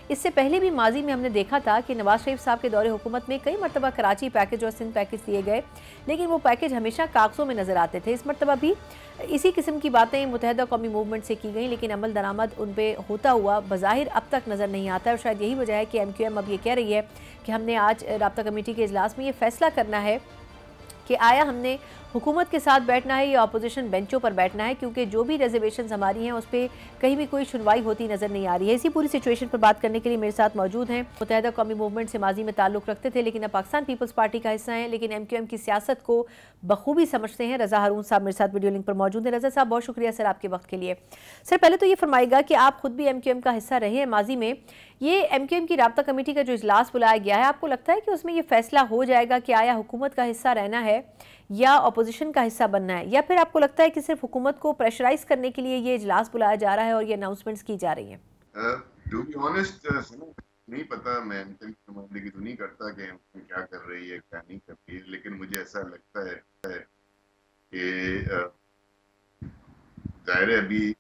Speaker 1: اس سے پہلے بھی ماضی میں ہم نے دیکھا تھا کہ نواز شریف صاحب کے دور حکومت میں کئی مرتبہ کراچی پیکیج اور سندھ پیکیج دیے گئے, لیکن وہ پیکیج ہمیشہ کاغذوں میں نظر آتے تھے. اس مرتبہ بھی اسی قسم کی باتیں متحدہ قومی موومنٹ سے کی گئیں, لیکن عمل درآمد ان پہ ہوتا ہوا بظاہر اب تک نظر نہیں آتا ہے. اور شاید یہی وجہ ہے کہ ایم کیو ایم اب یہ کہہ رہی ہے کہ ہم نے آج رابطہ کمیٹی کے اجلاس میں یہ فیصلہ کرنا ہے کہ آیا ہم نے حکومت کے ساتھ بیٹھنا ہے یا اپوزیشن بینچوں پر بیٹھنا ہے, کیونکہ جو بھی ریزرویشنز ہماری ہیں اس پہ کہیں بھی کوئی سنوائی ہوتی نظر نہیں آ رہی ہے. اسی پوری سچویشن پر بات کرنے کے لیے میرے ساتھ موجود ہیں, متحدہ قومی موومنٹ سے ماضی میں تعلق رکھتے تھے لیکن اب پاکستان پیپلز پارٹی کا حصہ ہیں, لیکن ایم کیو ایم کی سیاست کو بخوبی سمجھتے ہیں. رضا ہارون صاحب میرے ساتھ ویڈیو لنک پر موجود ہیں. رضا صاحب بہت شکریہ سر آپ کے وقت کے لیے. سر پہلے تو یہ فرمائے گا کہ آپ خود بھی ایم کیو ایم کا حصہ رہے ہیں ماضی میں, یہ ایم کیو ایم کی رابطہ کمیٹی کا جو اجلاس بلایا گیا ہے, آپ کو لگتا ہے کہ اس میں یہ فیصلہ ہو جائے گا کہ آیا حکومت کا حصہ رہنا ہے یا اپوزیشن کا حصہ بننا ہے, یا پھر آپ کو لگتا ہے کہ صرف حکومت کو پریشرائز کرنے کے لیے یہ اجلاس بلایا جا رہا ہے اور یہ اناؤنسمنٹس کی جا رہی ہیں؟
Speaker 4: ٹو بی آنےسٹ نہیں پتا، میں MKM کی نمائندگی تو نہیں کرتا کہ MKM کیا کر رہی ہے کیا نہیں کر رہی ہے، لیکن مجھے ایسا لگتا ہے کہ ظاہر ہے ابھی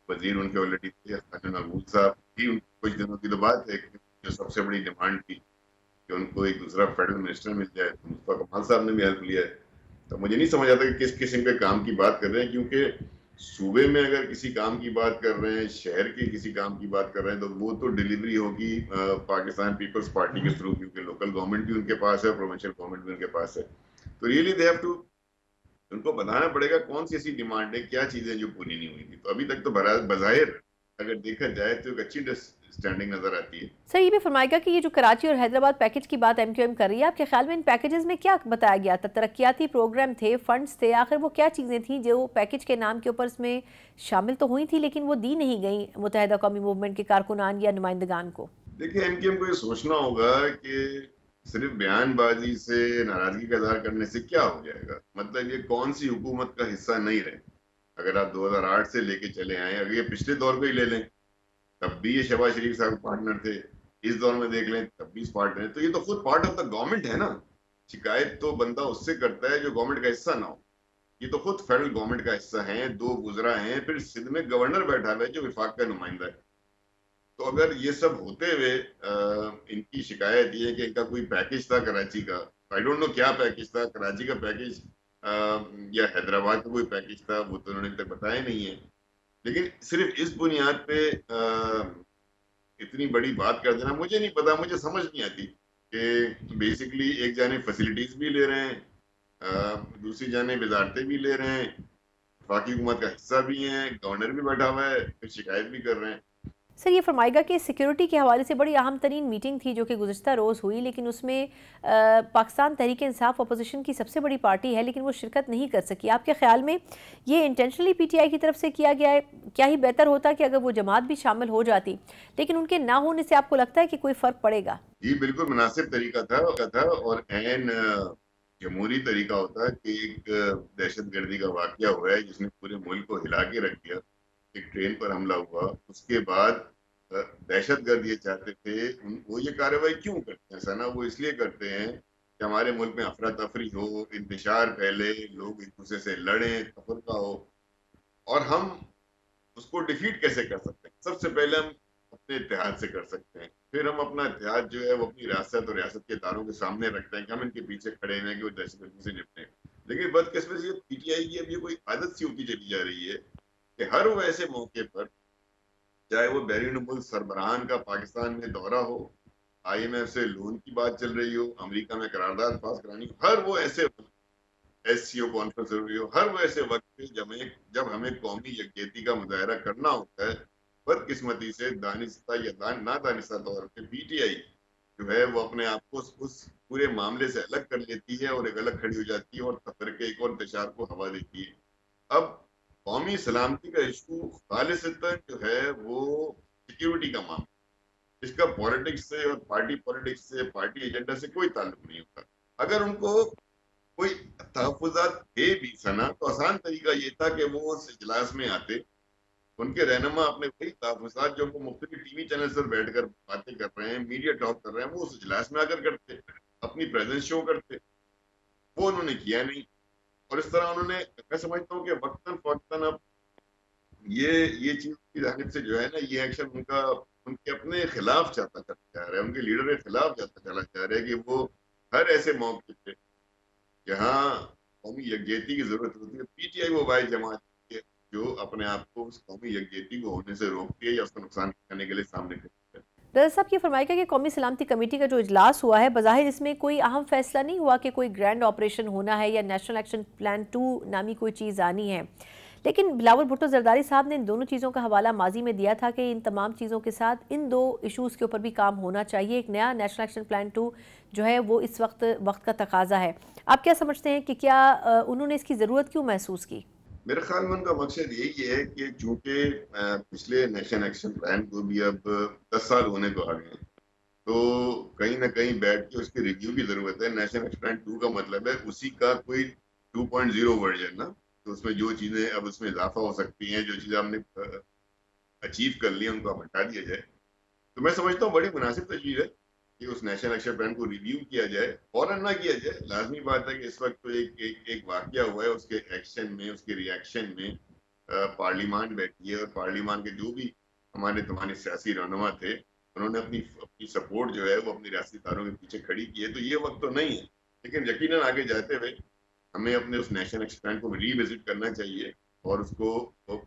Speaker 4: وزیر ان کے آلریڈی تھے خواجہ محمود صاحب کی، ان کچھ دنوں کی تو بات ہے کہ جو سب سے بڑی ڈیمانڈ تھی کہ ان کو ایک دوسرا فیڈرل منسٹر مل جائے، تو مصطفیٰ کمال صاحب نے بھی ہیلپ لیا ہے. تو مجھے نہیں سمجھ آتا کہ کس قسم کے کام کی بات کر رہے ہیں، کیونکہ صوبے میں اگر کسی کام کی بات کر رہے ہیں، شہر کے کسی کام کی بات کر رہے ہیں، تو وہ تو ڈیلیوری ہوگی پاکستان پیپلز پارٹی کے تھرو، کیونکہ لوکل گورنمنٹ بھی ان کے پاس ہے، پروونشل گورنمنٹ بھی ان کے پاس ہے. تو ریئلی دے ہیو ٹو، ان کو بتانا پڑے گا کون سی ایسی ڈیمانڈ ہے، کیا چیزیں جو پوری نہیں ہوئی تھی. تو ابھی تک تو بظاہر اگر دیکھا جائے تو ایک اچھی اسٹینڈنگ نظر آتی ہے.
Speaker 1: سر یہ بھی فرمائے گا کہ یہ جو کراچی اور حیدرآباد پیکج کی بات MQM کر رہی ہے، آپ کے خیال میں ان پیکیجز میں کیا بتایا گیا تھا؟ ترقیاتی پروگرام تھے، فنڈز تھے، آخر وہ کیا چیزیں تھیں جو پیکج کے نام کے اوپر اس میں شامل تو ہوئی تھی لیکن وہ دی نہیں گئیں متحدہ قومی موومنٹ کے کارکنان یا نمائندگان کو؟
Speaker 4: دیکھیں MKM کو یہ سوچنا ہوگا کہ صرف بیان بازی سے، ناراضگی کا اظہار کرنے سے کیا ہو جائے گا. مطلب یہ کون سی حکومت کا حصہ نہیں رہے. اگر آپ 2008 سے لے کے چلے آئیں، اگر یہ پچھلے دور کو ہی لے لیں تب بھی یہ شہباز شریف صاحب پارٹنر تھے، اس دور میں دیکھ لیں تب بھی پارٹنر. تو یہ تو خود پارٹ آف دا گورنمنٹ ہے نا. شکایت تو بندہ اس سے کرتا ہے جو گورنمنٹ کا حصہ نہ ہو. یہ تو خود فیڈرل گورنمنٹ کا حصہ ہیں، 2 وزراء ہیں، پھر سندھ میں گورنر بیٹھا ہوا ہے جو وفاق کا نمائندہ ہے. تو اگر یہ سب ہوتے ہوئے ان کی شکایت یہ ہے کہ ان کا کوئی پیکج تھا کراچی کا، آئی ڈونٹ نو کیا پیکج تھا، کراچی کا پیکج یا حیدرآباد کا کوئی پیکج تھا، وہ تو انہوں نے ابھی تک بتایا نہیں ہے. لیکن صرف اس بنیاد پہ اتنی بڑی بات کر دینا، مجھے نہیں پتا، مجھے سمجھ نہیں آتی کہ بیسیکلی ایک جانب فیسلٹیز بھی لے رہے ہیں، دوسری جانب وزارتیں بھی لے رہے ہیں، وفاقی حکومت کا حصہ بھی ہیں، گورنر بھی بیٹھا ہوا ہے، پھر شکایت بھی کر رہے ہیں.
Speaker 1: سر یہ فرمائے گا کہ سیکیورٹی کے حوالے سے بڑی اہم ترین میٹنگ تھی جو کہ گزشتہ روز ہوئی، لیکن اس میں پاکستان تحریک انصاف اپوزیشن کی سب سے بڑی پارٹی ہے لیکن وہ شرکت نہیں کر سکی. آپ کے خیال میں یہ انٹینشنلی PTI کی طرف سے کیا گیا ہے؟ کیا ہی بہتر ہوتا کہ اگر وہ جماعت بھی شامل ہو جاتی، لیکن ان کے نہ ہونے سے آپ کو لگتا ہے کہ کوئی فرق پڑے گا؟
Speaker 4: جی بالکل مناسب طریقہ تھا اور عین جمہوری طریقہ ہوتا ہے کہ ایک دہشت گردی کا واقعہ ہوا ہے جس نے پورے ملک کو ہلا کے رکھ دیا. ایک ٹرین پر حملہ ہوا، اس کے بعد دہشت گرد یہ چاہتے تھے، وہ یہ کارروائی کیوں کرتے ہیں سنا؟ وہ اس لیے کرتے ہیں کہ ہمارے ملک میں افراتفری ہو، انتشار پھیلے، لوگ ایک دوسرے سے لڑیں، تفرقہ ہو. اور ہم اس کو ڈیفیٹ کیسے کر سکتے ہیں؟ سب سے پہلے ہم اپنے اتحاد سے کر سکتے ہیں، پھر ہم اپنا اتحاد جو ہے وہ اپنی ریاست اور ریاست کے اداروں کے سامنے رکھتے ہیں کہ ہم ان کے پیچھے کھڑے ہیں کہ وہ دہشت گردی سے نپٹیں. لیکن بدقسمتی سے PTI کی اب یہ کوئی عادت سی ہوتی چلی جا رہی ہے کہ ہر وہ ایسے موقع پر، چاہے وہ بیرون ملک سربراہان کا پاکستان میں دورہ ہو، IMF سے لون کی بات چل رہی ہو، امریکہ میں قرارداد پاس کرانی ہو، ہر وہ ایسے SCO کانفرنس ضروری ہو، ہر وہ ایسے وقت پہ جب ہمیں قومی یکجہتی کا مظاہرہ کرنا ہوتا ہے، بدقسمتی سے دانستہ یا نہ دانستہ طور پہ PTI جو ہے وہ اپنے آپ کو اس پورے معاملے سے الگ کر لیتی ہے اور ایک الگ کھڑی ہو جاتی ہے اور تفرقے ایک اور انتشار کو ہوا دیتی ہے. اب قومی سلامتی کا ایشو خالصتاً جو ہے وہ سیکیورٹی کا معاملہ، اس کا پولیٹکس سے اور پارٹی پولیٹکس سے، پارٹی ایجنڈا سے کوئی تعلق نہیں ہوتا. اگر ان کو کوئی تحفظات تھے بھی سنا تو آسان طریقہ یہ تھا کہ وہ اس اجلاس میں آتے، ان کے رہنما اپنے وہی تحفظات جو وہ مختلف TV چینل پر بیٹھ کر باتیں کر رہے ہیں، میڈیا ٹاک کر رہے ہیں، وہ اس اجلاس میں آ کر کرتے، اپنی پریزنس شو کرتے. وہ انہوں نے کیا نہیں. اور اس طرح انہوں نے، میں سمجھتا ہوں کہ وقتاً فوقتاً اب یہ چیز کی جانب سے جو ہے نا، یہ ایکشن ان کے اپنے خلاف چاہتا چلا جا رہا ہے، ان کے لیڈر کے خلاف جاتا چلا جا رہا ہے کہ وہ ہر ایسے موقع پہ جہاں قومی یکجہتی کی ضرورت ہوتی ہے، PTI وہ واحد جماعت ہے جو اپنے آپ کو اس قومی یکجہتی کو ہونے سے روکتی ہے یا اس کا نقصان کرنے کے لیے سامنے کرتی ہے.
Speaker 1: ڈاکٹر صاحب یہ فرمائے گا کہ قومی سلامتی کمیٹی کا جو اجلاس ہوا ہے، بظاہر اس میں کوئی اہم فیصلہ نہیں ہوا کہ کوئی گرینڈ آپریشن ہونا ہے یا نیشنل ایکشن پلان 2 نامی کوئی چیز آنی ہے، لیکن بلاول بھٹو زرداری صاحب نے ان دونوں چیزوں کا حوالہ ماضی میں دیا تھا کہ ان تمام چیزوں کے ساتھ ان 2 ایشوز کے اوپر بھی کام ہونا چاہیے. ایک نیا نیشنل ایکشن پلان 2 جو ہے وہ اس وقت کا تقاضا ہے. آپ کیا سمجھتے ہیں کہ کیا انہوں نے اس کی ضرورت کیوں محسوس کی؟
Speaker 4: میرے خیال میں ان کا مقصد یہی ہے کہ چونکہ پچھلے نیشنل ایکشن پلان کو بھی اب 10 سال ہونے کو آ گئے ہیں، تو کہیں نہ کہیں بیٹھ کے اس کی ریویو کی ضرورت ہے. نیشنل ایکشن پلان 2 کا مطلب ہے اسی کا کوئی 2.0 ورژن نا، تو اس میں جو چیزیں اب اس میں اضافہ ہو سکتی ہیں، جو چیزیں ہم نے اچیو کر لی ان کو اب ہٹا دیا جائے. तो मैं समझता हूँ बड़ी मुनासिब तजवीज़ है कि उस नेशनल एक्शन प्लान को रिव्यू किया जाए, फौरन ना किया जाए। लाजमी बात है कि इस वक्त तो एक वाकया हुआ है, उसके एक्शन में, उसके रिएक्शन में पार्लियामान बैठी है और पार्लियामान के जो भी हमारे सियासी रहनुमा थे, उन्होंने अपनी सपोर्ट जो है वो अपनी रियासती इदारों के पीछे खड़ी की है। तो ये वक्त तो नहीं है, लेकिन यकीनन आगे जाते हुए हमें अपने उस नेशनल एक्शन प्लान को रीविजिट करना चाहिए और उसको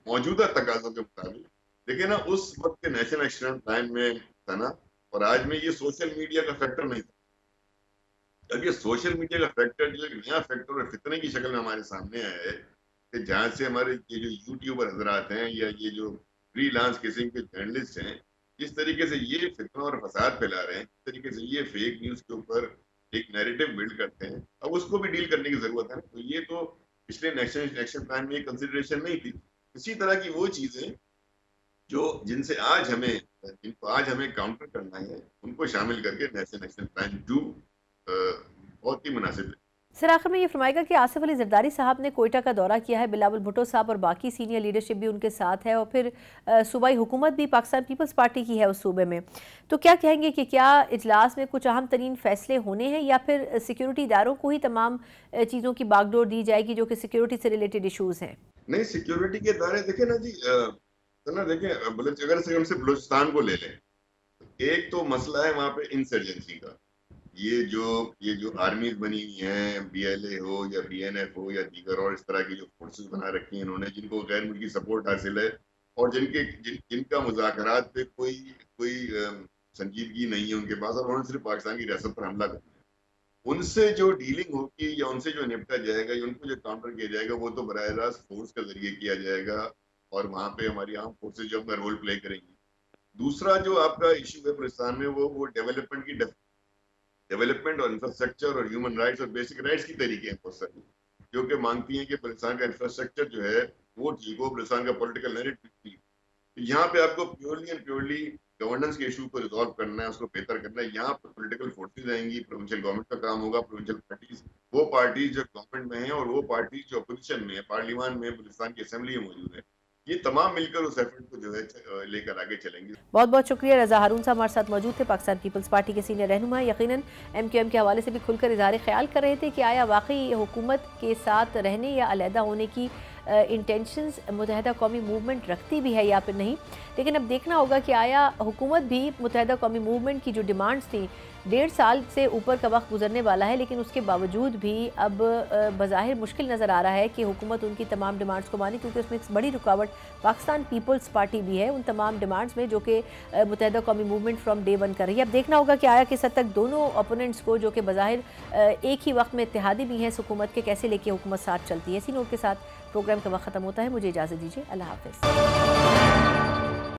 Speaker 4: मौजूदा तकाज़ों के मुताबिक। देखिए ना, उस वक्त के नेशनल एक्शन प्लान में था ना, और आज में ये सोशल मीडिया का फैक्टर नहीं था। अब ये सोशल मीडिया का फैक्टर जो एक नया फैक्टर और फितने की शक्ल में हमारे सामने आया है कि जहाँ से हमारे ये जो यूट्यूबर हजरात हैं या ये जो फ्रीलांस किस्म के जर्नलिस्ट हैं, जिस तरीके से ये फितना और फसाद फैला रहे हैं, जिस तरीके से ये फेक न्यूज के ऊपर एक नैरेटिव बिल्ड करते हैं, अब उसको भी डील करने की जरूरत है। तो ये तो पिछले नेशनल एक्शन प्लान में कंसिडरेशन नहीं थी। इसी तरह की वो चीजें जिनको आज हमें काउंटर करना है, उनको शामिल करके नेशनल एक्शन प्लान 2 बहुत ही मुनासिब है।
Speaker 1: सर, आखिर में ये फरमाएगा कि आसिफ अली जरदारी साहब ने कोयटा का दौरा किया है, बिलावल भुट्टो साहब और बाकी सीनियर लीडरशिप भी उनके साथ है, और फिर सूबाई हुकूमत भी पाकिस्तान पीपल्स पार्टी की है उस सूबे में। तो क्या कहेंगे कि क्या इजलास में कुछ अहम तरीन फैसले होने हैं या फिर सिक्योरिटी इदारों को ही तमाम चीज़ों की बागडोर दी जाएगी जो कि सिक्योरिटी से रिलेटेड इशूज़ हैं?
Speaker 4: नहीं, सिक्योरिटी के इदारे देखें ना जी, देखें, अगर से हमसे बलूचिस्तान को ले लें, एक तो मसला है वहाँ पे इंसर्जेंसी का। ये जो आर्मीज बनी हुई हैं, BLA हो या BNF हो या दीगर और इस तरह की जो फोर्सेस बना रखी हैं इन्होंने, जिनको गैर मुल्की सपोर्ट हासिल है और जिनका मुज़ाकरात पे कोई संजीदगी नहीं है उनके पास, और उन्होंने सिर्फ पाकिस्तान की रियासत पर हमला करना है, उनसे जो डीलिंग होगी या उनसे जो निपटा जाएगा या उनको जो काउंटर किया जाएगा वो तो बराह रास्त फोर्स के जरिए किया जाएगा, और वहाँ पे हमारी आर्म फोर्सेज जो अपना रोल प्ले करेंगी। दूसरा जो आपका इशू है पाकिस्तान में, वो डेवलपमेंट और इंफ्रास्ट्रक्चर और ह्यूमन राइट्स और बेसिक राइट्स की तरीके हैं बहुत सारी, जो कि मांगती हैं कि पाकिस्तान का इंफ्रास्ट्रक्चर जो है वो ठीक हो, पाकिस्तान का पॉलिटिकल नैरेटिव ठीक। तो यहाँ पे आपको प्योरली गवर्नेंस के इशू को रिजॉल्व करना है, उसको बेहतर करना है। यहाँ पर पॉलिटिकल फोर्सेज आएंगी, प्रोविंशियल गवर्नमेंट का काम होगा, प्रोविंशियल पार्टीज, वो पार्टीज जो गवर्नमेंट में हैं और वो पार्टीज जो अपोजिशन में है, पार्लियामान में, पाकिस्तान की असेंबली में मौजूद है, ये तमाम मिलकर उस एफर्ट को जो है लेकर आगे चलेंगे।
Speaker 1: बहुत बहुत शुक्रिया। रज़ा हारून साहब हमारे साथ मौजूद थे, पाकिस्तान पीपल्स पार्टी के सीनियर रहनुमा। यकीनन MQM के हवाले से भी खुलकर इज़हार ख्याल कर रहे थे कि आया वाकई हुकूमत के साथ रहने या अलहदा होने की इंटेंशंस मुत्तहिदा कौमी मूवमेंट रखती भी है या फिर नहीं। लेकिन अब देखना होगा कि आया हुकूमत भी मुत्तहिदा कौमी मूवमेंट की जो डिमांड्स थी, 1.5 साल से ऊपर का वक्त गुजरने वाला है, लेकिन उसके बावजूद भी अब बज़ाहिर मुश्किल नज़र आ रहा है कि हुकूमत उनकी तमाम डिमांड्स को माने, क्योंकि उसमें एक बड़ी रुकावट पाकिस्तान पीपल्स पार्टी भी है उन तमाम डिमांड्स में जो कि मुत्तहिदा कौमी मूवमेंट फ्रॉम डे 1 कर रही है। अब देखना होगा कि आया किस हद तक दोनों ओपोनेंट्स को, जो कि बज़ाहिर एक ही वक्त में इत्तेहादी भी हैं हुकूमत के, कैसे लेके हुकूमत साथ चलती है। इसी नोट के साथ प्रोग्राम का वक्त ख़त्म होता है। मुझे इजाज़त दीजिए। अल्लाह हाफ़िज़।